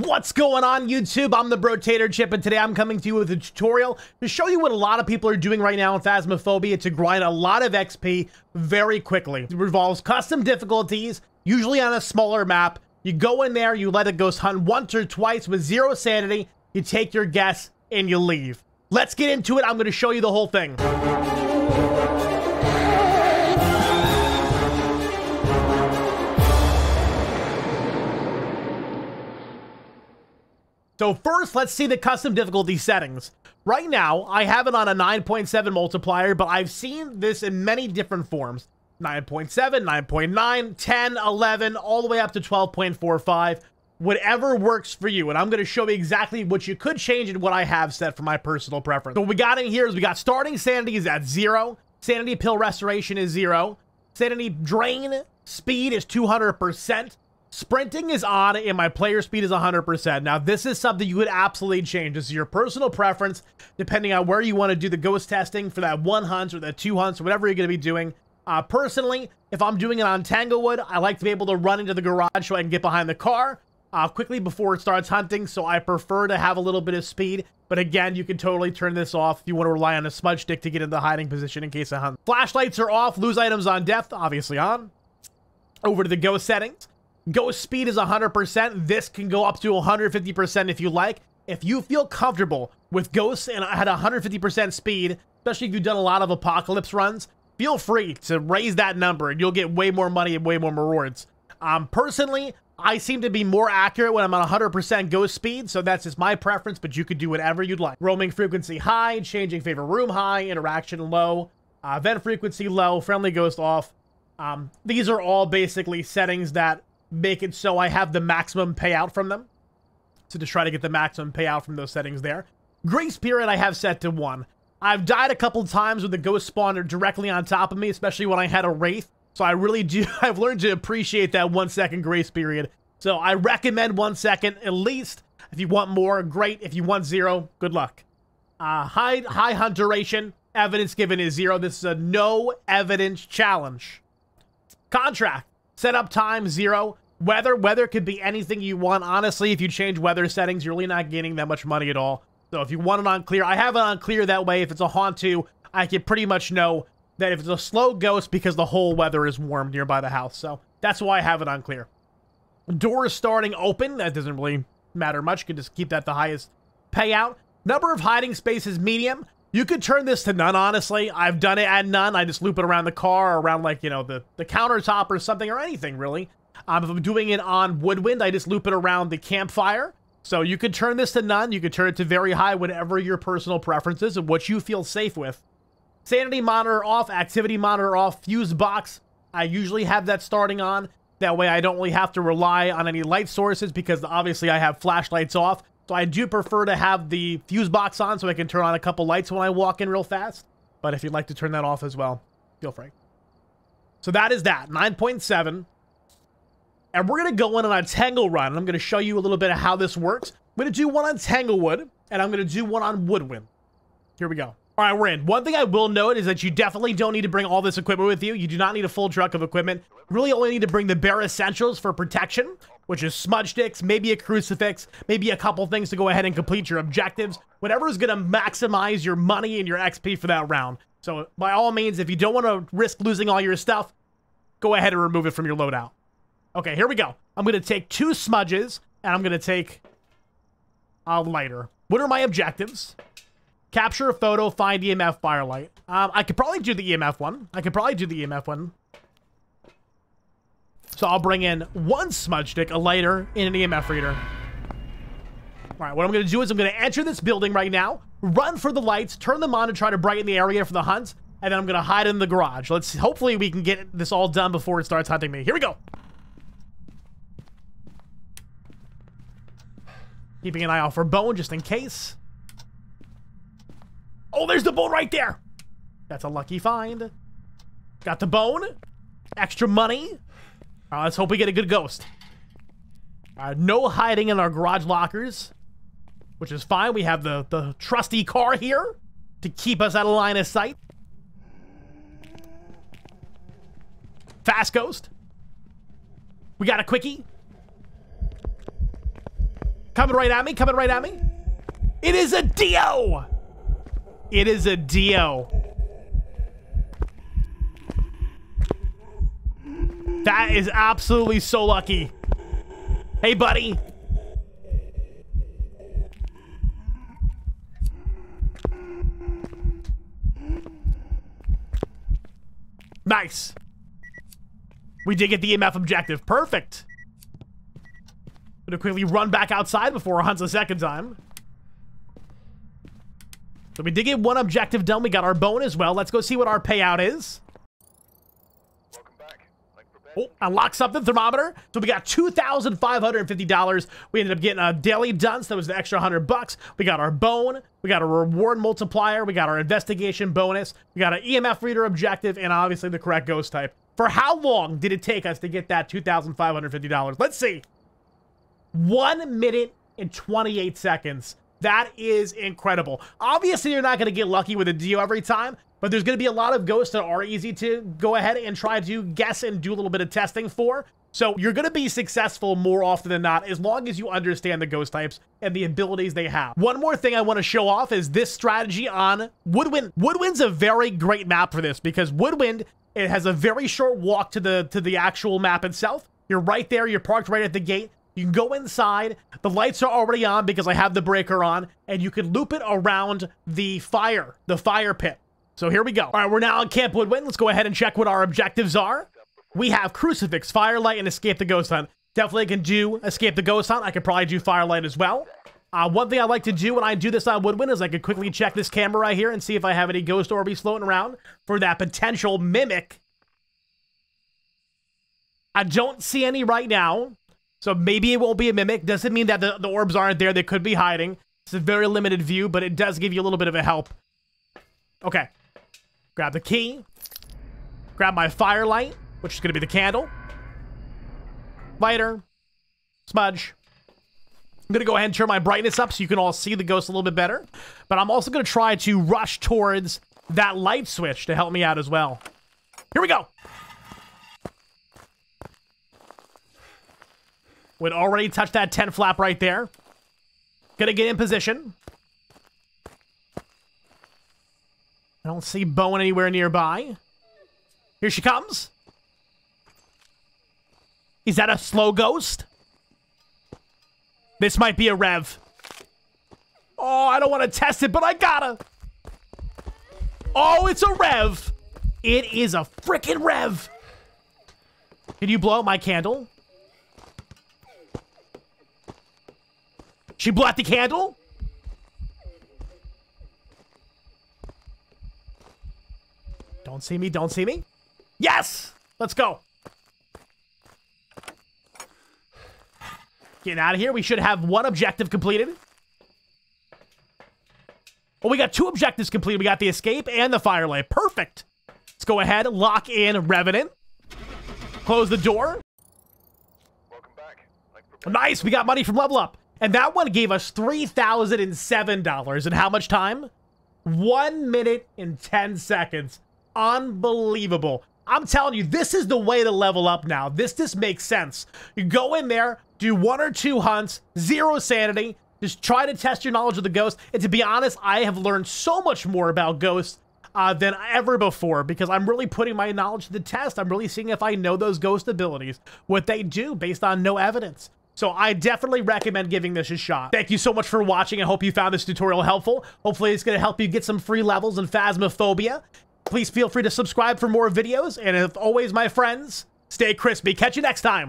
What's going on, YouTube? I'm the Brotator Chip, and today I'm coming to you with a tutorial to show you what a lot of people are doing right now in Phasmophobia to grind a lot of XP very quickly. It involves custom difficulties, usually on a smaller map. You go in there, you let a ghost hunt once or twice with 0 sanity, you take your guess, and you leave. Let's get into it. I'm going to show you the whole thing. So first, let's see the custom difficulty settings. Right now, I have it on a 9.7 multiplier, but I've seen this in many different forms. 9.7, 9.9, 10, 11, all the way up to 12.45. Whatever works for you. And I'm going to show you exactly what you could change and what I have set for my personal preference. So what we got in here is we got starting sanity is at 0. Sanity pill restoration is 0. Sanity drain speed is 200%. Sprinting is on, and my player speed is 100%. Now, this is something you would absolutely change. This is your personal preference, depending on where you want to do the ghost testing for that 1 hunt or that 2 hunts or whatever you're going to be doing. Personally, if I'm doing it on Tanglewood, I like to be able to run into the garage so I can get behind the car quickly before it starts hunting, so I prefer to have a little bit of speed. But again, you can totally turn this off if you want to rely on a smudge stick to get in the hiding position in case of hunt. Flashlights are off, lose items on death, obviously on. Over to the ghost settings. Ghost speed is 100%. This can go up to 150% if you like. If you feel comfortable with ghosts and at 150% speed, especially if you've done a lot of apocalypse runs, feel free to raise that number and you'll get way more money and way more rewards. Personally, I seem to be more accurate when I'm on 100% ghost speed, so that's just my preference, but you could do whatever you'd like. Roaming frequency high, changing favorite room high, interaction low, vent frequency low, friendly ghost off. These are all basically settings that make it so I have the maximum payout from them. So just try to get the maximum payout from those settings there. Grace period I have set to 1. I've died a couple times with the ghost spawner directly on top of me, especially when I had a wraith. So I really do, I've learned to appreciate that 1 second grace period. So I recommend 1 second at least. If you want more, great. If you want 0, good luck. High hunt duration, evidence given is 0. This is a no evidence challenge. Contract. Setup time, 0. Weather could be anything you want. Honestly, if you change weather settings, you're really not gaining that much money at all. So if you want it on clear, I have it on clear that way. If it's a haunt 2, I can pretty much know that if it's a slow ghost because the whole weather is warm nearby the house. So that's why I have it on clear. Doors starting open. That doesn't really matter much. You can just keep that the highest payout. Number of hiding spaces, medium. You could turn this to none, honestly. I've done it at none. I just loop it around the car or around, like, you know, the countertop or something or anything, really. If I'm doing it on Woodwind, I just loop it around the campfire. So you could turn this to none. You could turn it to very high, whatever your personal preference is and what you feel safe with. Sanity monitor off, activity monitor off, fuse box. I usually have that starting on. That way I don't really have to rely on any light sources because obviously I have flashlights off. So I do prefer to have the fuse box on so I can turn on a couple lights when I walk in real fast. But if you'd like to turn that off as well, feel free. So that is that, 9.7. And we're going to go in on a Tangle run. I'm going to show you a little bit of how this works. I'm going to do one on Tanglewood, and I'm going to do one on Woodwind. Here we go. All right, we're in. One thing I will note is that you definitely don't need to bring all this equipment with you. You do not need a full truck of equipment. You really only need to bring the bare essentials for protection, which is smudge sticks, maybe a crucifix, maybe a couple things to go ahead and complete your objectives. Whatever is going to maximize your money and your XP for that round. So by all means, if you don't want to risk losing all your stuff, go ahead and remove it from your loadout. Okay, here we go. I'm going to take 2 smudges, and I'm going to take a lighter. What are my objectives? Capture a photo, find EMF firelight. I could probably do the EMF one. So I'll bring in 1 smudge stick, a lighter, and an EMF reader. All right, what I'm going to do is I'm going to enter this building right now, run for the lights, turn them on to try to brighten the area for the hunt, and then I'm going to hide in the garage. Hopefully we can get this all done before it starts hunting me. Here we go. Keeping an eye out for bone just in case. Oh, there's the bone right there. That's a lucky find. Got the bone. Extra money. Let's hope we get a good ghost. No hiding in our garage lockers, which is fine. We have the trusty car here to keep us out of line of sight. Fast ghost. We got a quickie. Coming right at me, coming right at me. It is a Dio. It is a Dio. That is absolutely so lucky. Hey, buddy. Nice. We did get the EMF objective. Perfect. Gonna quickly run back outside before it hunts a second time. So we did get one objective done. We got our bone as well. Let's go see what our payout is. Oh, unlock something, thermometer. So we got $2,550. We ended up getting a daily done, so that was the extra $100. We got our bone. We got a reward multiplier. We got our investigation bonus. We got an EMF reader objective, and obviously the correct ghost type. For how long did it take us to get that $2,550? Let's see. 1 minute and 28 seconds. That is incredible. Obviously, you're not going to get lucky with a Dio every time, but there's going to be a lot of ghosts that are easy to go ahead and try to guess and do a little bit of testing for. So you're going to be successful more often than not, as long as you understand the ghost types and the abilities they have. One more thing I want to show off is this strategy on Woodwind. Woodwind's a very great map for this, because Woodwind, it has a very short walk to the actual map itself. You're right there. You're parked right at the gate. You can go inside. The lights are already on because I have the breaker on, and you can loop it around the fire pit. So here we go. All right, we're now on Camp Woodwind. Let's go ahead and check what our objectives are. We have Crucifix, Firelight, and Escape the Ghost Hunt. Definitely can do Escape the Ghost Hunt. I could probably do Firelight as well. One thing I like to do when I do this on Woodwind is I could quickly check this camera right here and see if I have any ghost orbies floating around for that potential mimic. I don't see any right now. So maybe it won't be a mimic. Doesn't mean that the orbs aren't there. They could be hiding. It's a very limited view, but it does give you a little bit of a help. Okay. Grab the key. Grab my firelight, which is going to be the candle. Lighter. Smudge. I'm going to go ahead and turn my brightness up so you can all see the ghost a little bit better. But I'm also going to try to rush towards that light switch to help me out as well. Here we go. Would already touch that 10 flap right there. Gonna get in position. I don't see Bone anywhere nearby. Here she comes. Is that a slow ghost? This might be a rev. Oh, I don't want to test it, but I gotta. Oh, it's a rev. It is a freaking rev. Can you blow out my candle? She blew out the candle? Don't see me, don't see me. Yes! Let's go. Getting out of here. We should have one objective completed. Well, we got two objectives completed. We got the escape and the firelight. Perfect. Let's go ahead, lock in Revenant. Close the door. Welcome back. Nice, we got money from Level Up. And that one gave us $3,007. And how much time? 1 minute and 10 seconds. Unbelievable. I'm telling you, this is the way to level up now. This makes sense. You go in there, do 1 or 2 hunts, 0 sanity, just try to test your knowledge of the ghost. And to be honest, I have learned so much more about ghosts than ever before, because I'm really putting my knowledge to the test. I'm really seeing if I know those ghost abilities, what they do based on no evidence. So I definitely recommend giving this a shot. Thank you so much for watching. I hope you found this tutorial helpful. Hopefully it's going to help you get some free levels in Phasmophobia. Please feel free to subscribe for more videos. And as always, my friends, stay crispy. Catch you next time.